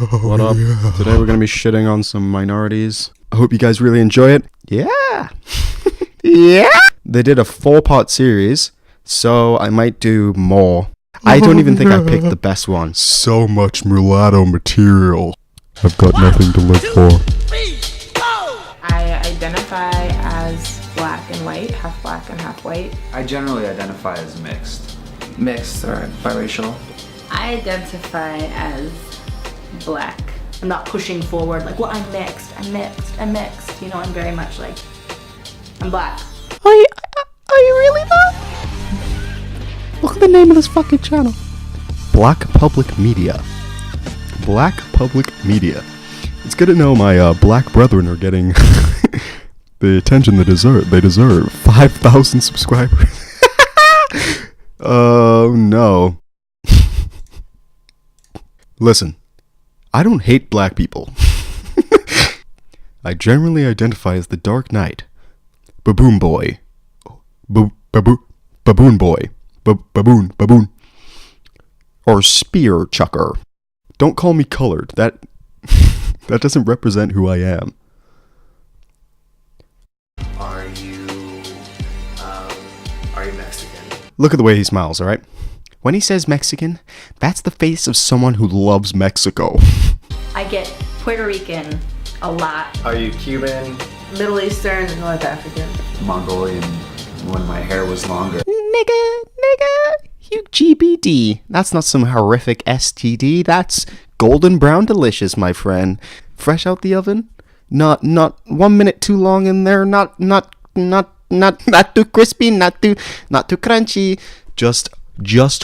What up? Today we're gonna be shitting on some minorities. I hope you guys really enjoy it. Yeah! Yeah! They did a 4-part series, so I might do more. I don't even think I picked the best one. So much mulatto material. I've got nothing to live for. I identify as black and white, half black and half white. I generally identify as mixed. Mixed or biracial. I identify as black. I'm not pushing forward like, well, I'm mixed. You know, I'm very much like, I'm black. Are you really that? Look at the name of this fucking channel. Black Public Media. Black Public Media. It's good to know my black brethren are getting the attention they deserve. 5,000 subscribers. Oh no. Listen, I don't hate black people. I generally identify as the Dark Knight. Baboon boy. Baboon boy. Baboon. Or spear chucker. Don't call me colored. That doesn't represent who I am. Are you Mexican? Look at the way he smiles, alright? When he says Mexican, that's the face of someone who loves Mexico. I get Puerto Rican a lot. Are you Cuban? Middle Eastern, North African. Mongolian when my hair was longer. Nigga, you GBD. That's not some horrific STD. That's golden brown delicious, my friend. Fresh out the oven. Not 1 minute too long in there. Not too crispy. Not too crunchy. Just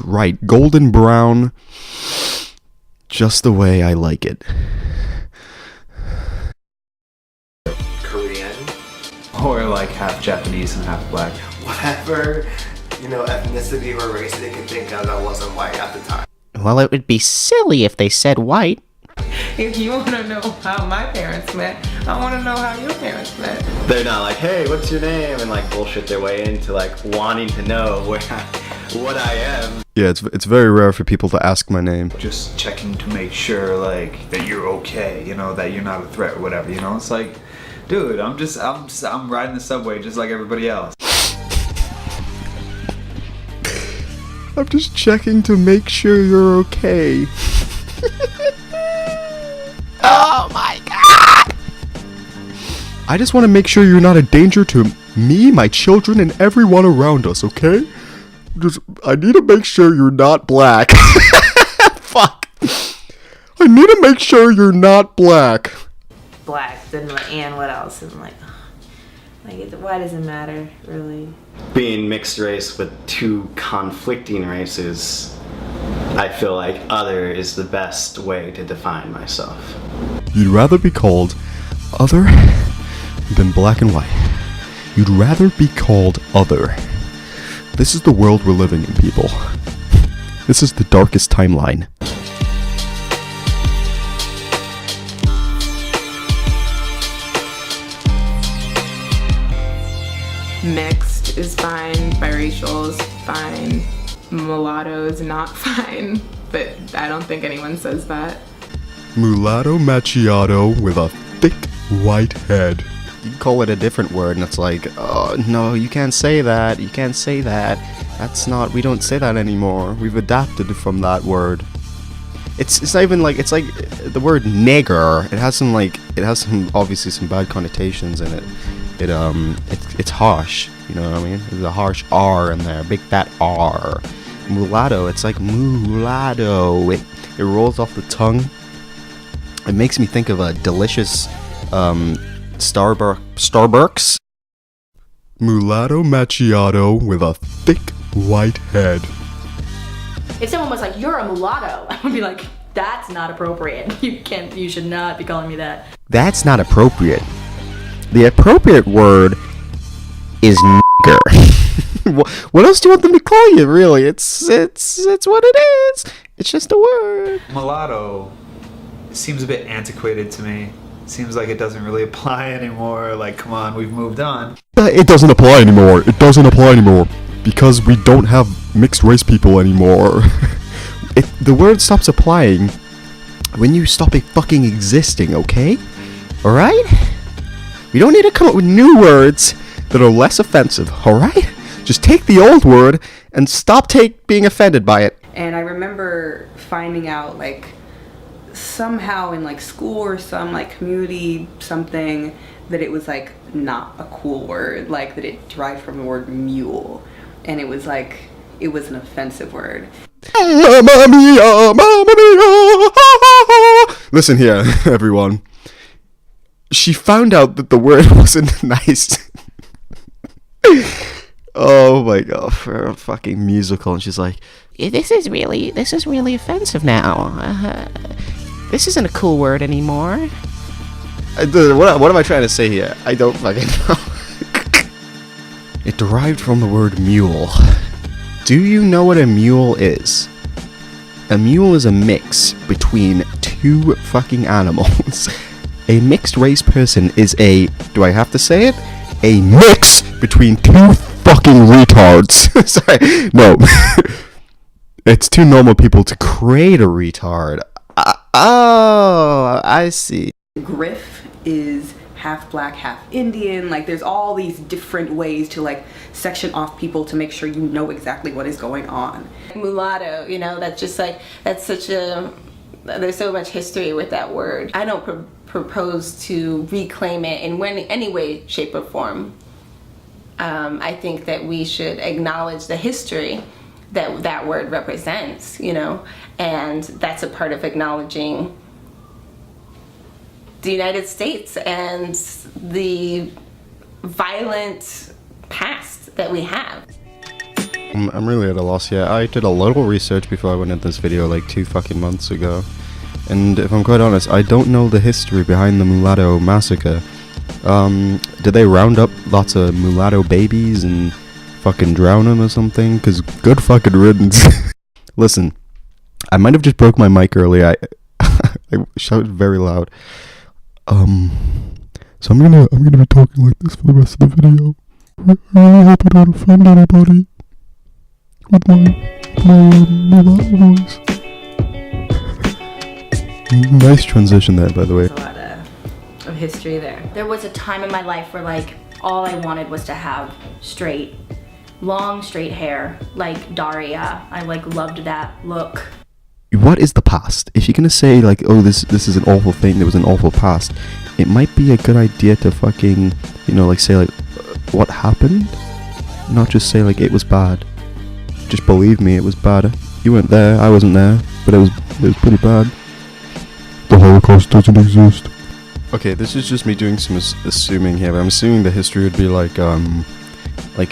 right. Golden brown. Just the way I like it. Korean? Or like half Japanese and half black. Whatever, ethnicity or race they could think of that wasn't white at the time. Well, it would be silly if they said white. If you want to know how my parents met, I want to know how your parents met. They're not like, hey, what's your name? And like bullshit their way into like wanting to know what I am. Yeah, it's very rare for people to ask my name. Just checking to make sure like that you're okay, that you're not a threat or whatever, It's like, dude, I'm riding the subway just like everybody else. I'm just checking to make sure you're okay. Oh my god! I just want to make sure you're not a danger to me, my children, and everyone around us, okay? I need to make sure you're not black. Fuck. I need to make sure you're not black. Black, then and what else? And why does it matter, really? Being mixed race with two conflicting races, I feel like other is the best way to define myself. You'd rather be called other than black and white. You'd rather be called other. This is the world we're living in, people. This is the darkest timeline. Mixed is fine, biracial is fine, mulatto is not fine, but I don't think anyone says that. Mulatto macchiato with a thick white head. You can call it a different word and it's like, oh no, you can't say that, that's not, we don't say that anymore, we've adapted from that word. It's not even like, it's like the word nigger, it has some obviously some bad connotations in it. It's harsh, you know what I mean? There's a harsh R in there, big fat R. Mulatto, it's like mulatto, it rolls off the tongue. It makes me think of a delicious Starbucks. Mulatto macchiato with a thick white head. If someone was like, you're a mulatto, I would be like, that's not appropriate. You should not be calling me that. That's not appropriate. The appropriate word is nigger. What else do you want them to call you, really? It's what it is. It's just a word. Mulatto seems a bit antiquated to me. Seems like it doesn't really apply anymore. Like, come on, we've moved on. It doesn't apply anymore. Because we don't have mixed race people anymore. The word stops applying when you stop it fucking existing, okay? Alright? We don't need to come up with new words that are less offensive, alright? Just take the old word and stop being offended by it. And I remember finding out, like, somehow in like school or some like community something, that it was like not a cool word, like that it derived from the word mule, and it was like, it was an offensive word. Mamma mia, mamma mia. Listen here, everyone. She found out that the word wasn't nice. Oh my god, for a fucking musical, and she's like, this is really offensive now. This isn't a cool word anymore. What am I trying to say here? I don't fucking know. It derived from the word mule. Do you know what a mule is? A mule is a mix between two fucking animals. A mixed race person is a, do I have to say it? A mix between two fucking retards. Sorry, no. It's two normal people to create a retard. Oh, I see. Griff is half black, half Indian. Like, there's all these different ways to like section off people to make sure you know exactly what is going on. Mulatto, you know, that's just like, that's such a, there's so much history with that word. I don't propose to reclaim it in any way, shape, or form. I think that we should acknowledge the history that that word represents, you know, and that's a part of acknowledging the United States and the violent past that we have. I'm really at a loss here. I did a little research before I went into this video like 2 fucking months ago. And if I'm quite honest, I don't know the history behind the Mulatto massacre. Did they round up lots of mulatto babies and fucking drown them or something? Cause good fucking riddance. Listen, I might have just broke my mic earlier. I shouted very loud. So I'm gonna be talking like this for the rest of the video. I really hope I don't offend anybody with my mulatto voice. Nice transition there, by the way. There's a lot of history there. There was a time in my life where like all I wanted was to have long straight hair, like Daria. I like loved that look. What is the past? If you're gonna say like, oh, this is an awful thing, there was an awful past, it might be a good idea to fucking, you know, like say like, what happened? Not just say like it was bad. Just believe me, it was bad. You weren't there, I wasn't there, but it was pretty bad. The Holocaust doesn't exist. Okay, this is just me doing some assuming here, but I'm assuming the history would be like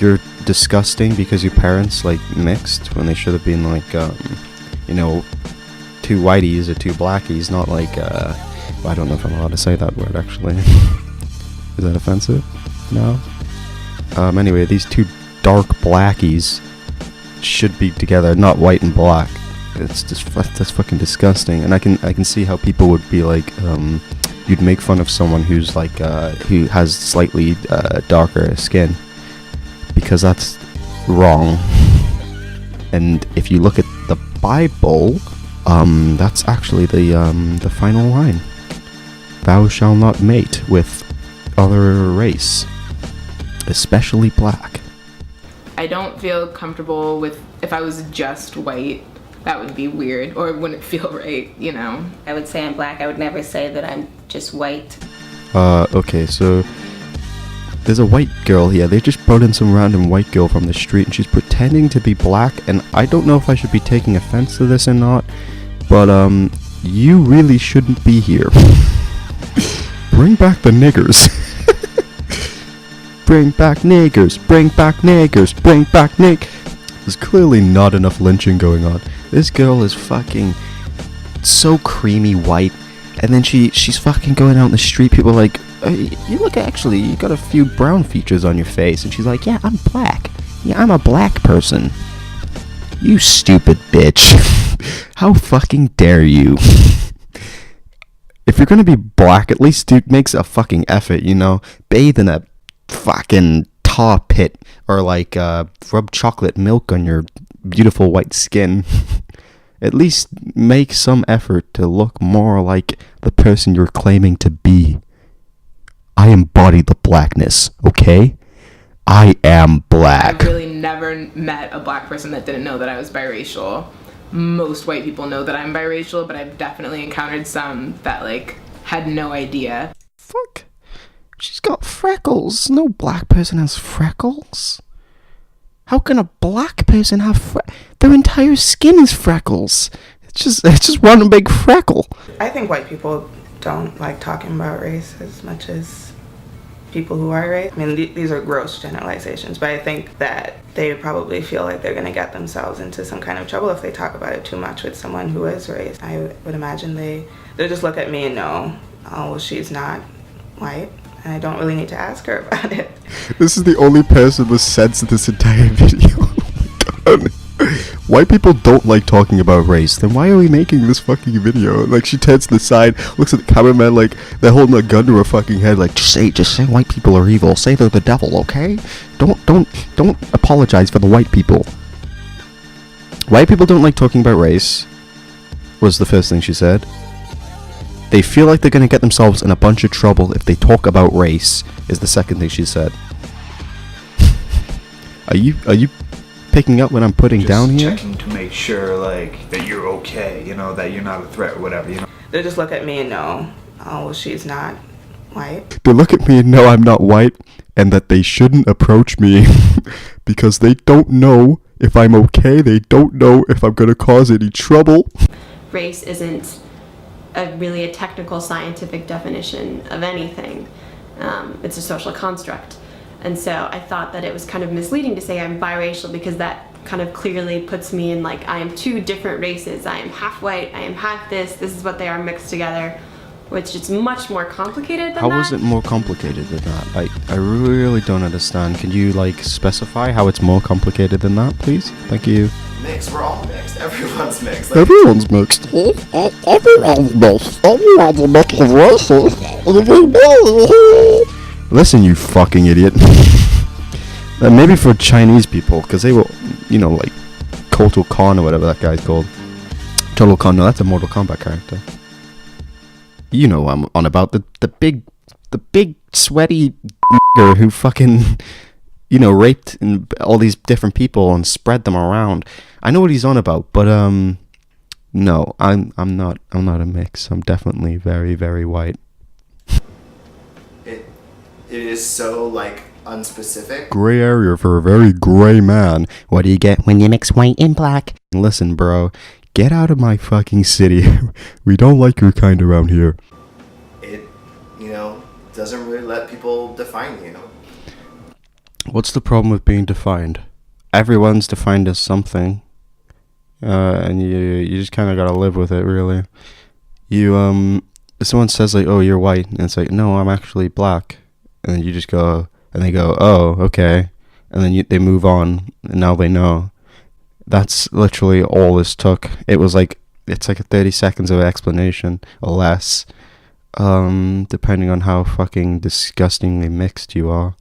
you're disgusting because your parents like mixed when they should have been like you know, 2 whiteys or 2 blackies, not like well, I don't know if I'm allowed to say that word actually. Is that offensive? No? Anyway, these 2 dark blackies should be together, not white and black. It's just, that's fucking disgusting. And I can see how people would be like, you'd make fun of someone who's like, who has slightly darker skin, because that's wrong. And if you look at the Bible, that's actually the final line. Thou shalt not mate with other race, especially black. I don't feel comfortable with, if I was just white, that would be weird, or it wouldn't feel right, you know? I would say I'm black. I would never say that I'm just white. Okay, so there's a white girl here. They just brought in some random white girl from the street, and she's pretending to be black, and I don't know if I should be taking offense to this or not, but you really shouldn't be here. Bring back the niggers. Bring back niggers, bring back niggers, bring back There's clearly not enough lynching going on. This girl is fucking so creamy white, and then she's fucking going out in the street. People are like, you look, actually, you got a few brown features on your face. And she's like, yeah, I'm black. Yeah, I'm a black person. You stupid bitch. How fucking dare you? If you're gonna be black, at least makes a fucking effort, you know? Bathe in a fucking tar pit, or like rub chocolate milk on your beautiful white skin. At least make some effort to look more like the person you're claiming to be. I embody the blackness, okay? I am black. I've really never met a black person that didn't know that I was biracial. Most white people know that I'm biracial, but I've definitely encountered some that, like, had no idea. Fuck. She's got freckles. No black person has freckles. How can a black person have their entire skin is freckles? It's just one big freckle. I think white people don't like talking about race as much as people who are race. I mean, these are gross generalizations, but I think that they probably feel like they're going to get themselves into some kind of trouble if they talk about it too much with someone who is race. I would imagine they'll just look at me and know, oh, well, she's not white, and I don't really need to ask her about it. This is the only person with sense in this entire video. Oh my god. White people don't like talking about race. Then why are we making this fucking video? Like, she turns to the side, looks at the cameraman like they're holding a gun to her fucking head. Like, just say white people are evil. Say they're the devil, okay? Don't apologize for the white people. White people don't like talking about race, was the first thing she said. They feel like they're gonna get themselves in a bunch of trouble if they talk about race, is the second thing she said. Are you picking up what I'm putting down here? Checking to make sure, like, that you're okay, you know, that you're not a threat or whatever, you know. They'll just look at me and know, oh, well, she's not white. They look at me and know I'm not white, and that they shouldn't approach me because they don't know if I'm okay. They don't know if I'm gonna cause any trouble. Race isn't really a technical scientific definition of anything. It's a social construct. And so I thought that it was kind of misleading to say I'm biracial, because that kind of clearly puts me in, like, I am two different races. I am half white, I am half this is what they are mixed together, which is much more complicated than that. How is it more complicated than that? I really don't understand. Can you, like, specify how it's more complicated than that, please? Thank you. Mixed, we're all mixed. Everyone's mixed. Like, Everyone's mixed. Everyone's mixed. Everyone's a mix of races. Listen, you fucking idiot. Maybe for Chinese people, because they were, you know, like, Total Khan or whatever that guy's called. Total Khan, no, that's a Mortal Kombat character. You know what I'm on about. The big sweaty who fucking, you know, raped all these different people and spread them around. I know what he's on about, but no, I'm not a mix. I'm definitely very, very white. it is so, like, unspecific. Gray area for a very gray man. What do you get when you mix white and black? Listen, bro, get out of my fucking city. We don't like your kind around here. It, you know, doesn't really let people define you. What's the problem with being defined? Everyone's defined as something. And you just kind of gotta live with it, really. If someone says, like, oh, you're white, and it's like, no, I'm actually black. And then you just go, and they go, oh, okay. And then they move on, and now they know. That's literally all this took. It's like a 30 seconds of explanation, or less. Depending on how fucking disgustingly mixed you are.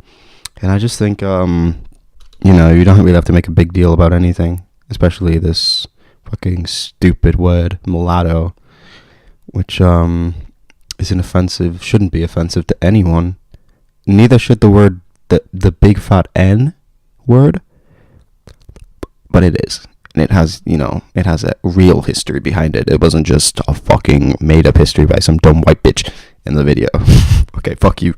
And I just think, you know, you don't really have to make a big deal about anything. Especially this fucking stupid word, mulatto. Which, isn't offensive, shouldn't be offensive to anyone. Neither should the word, the big fat N word. But it is. And it has, you know, it has a real history behind it. It wasn't just a fucking made up history by some dumb white bitch in the video. Okay, fuck you.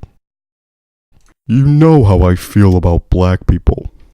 You know how I feel about black people.